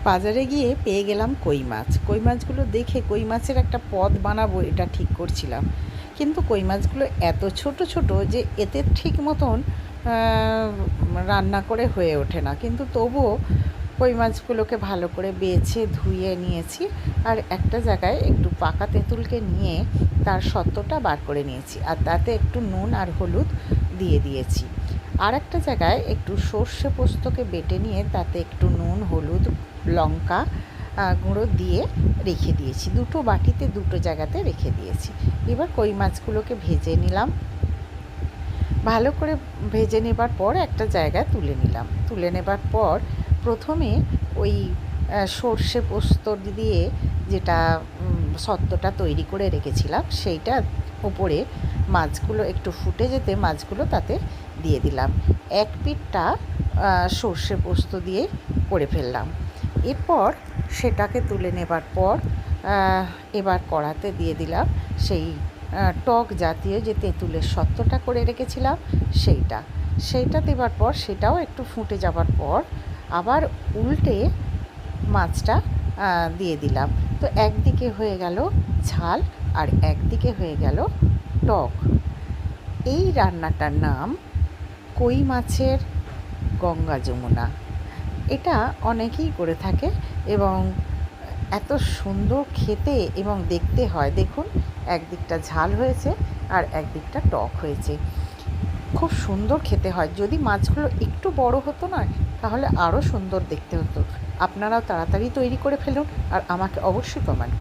বাজারে গিয়ে পেয়ে গেলাম কই মাছ। কই মাছগুলো দেখে কই মাছের একটা পদ বানাবো এটা ঠিক করছিলাম, কিন্তু কই মাছগুলো এত ছোট ছোট যে এতে ঠিক মতন রান্না করে হয়ে ওঠে না। কিন্তু তবুও কই মাছগুলোকে ভালো করে বেছে ধুয়ে নিয়েছি, আর একটা জায়গায় একটু পাকা তেঁতুলকে নিয়ে তার সত্ত্বটা বার করে নিয়েছি, আর তাতে একটু নুন আর হলুদ দিয়ে দিয়েছি। আর একটা জায়গায় একটু সর্ষে পোস্তকে বেটে নিয়ে তাতে একটু নুন, হলুদ, লঙ্কা গুঁড়ো দিয়ে রেখে দিয়েছি। দুটো বাটিতে দুটো জায়গাতে রেখে দিয়েছি। এবার কই মাছগুলোকে ভেজে নিলাম। ভালো করে ভেজে নেবার পর একটা জায়গায় তুলে নিলাম। তুলে নেবার পর প্রথমে ওই সর্ষে পোস্ত দিয়ে যেটা সত্ত্বটা তৈরি করে রেখেছিলাম সেইটা উপরে মাছগুলো একটু ফুটে যেতে মাছগুলো তাতে দিয়ে দিলাম। এক পিঠটা সর্ষে পোস্ত দিয়ে করে ফেললাম। এরপর সেটাকে তুলে নেবার পর এবার কড়াতে দিয়ে দিলাম সেই টক জাতীয় যে তেঁতুলের সত্ত্বটা করে রেখেছিলাম সেইটা দেবার পর সেটাও একটু ফুটে যাবার পর আবার উল্টে মাছটা দিয়ে দিলাম। তো একদিকে হয়ে গেল ঝাল আর একদিকে হয়ে গেল টক। এই রান্নাটার নাম কই মাছের গঙ্গা যমুনা। এটা অনেকেই করে থাকে এবং এত সুন্দর খেতে এবং দেখতে হয়। দেখুন, একদিকটা ঝাল হয়েছে আর একদিকটা টক হয়েছে। খুব সুন্দর খেতে হয়। যদি মাছগুলো একটু বড় হতো না, তাহলে আরও সুন্দর দেখতে হতো। আপনারাও তাড়াতাড়ি তৈরি করে ফেলুন আর আমাকে অবশ্যই কমেন্ট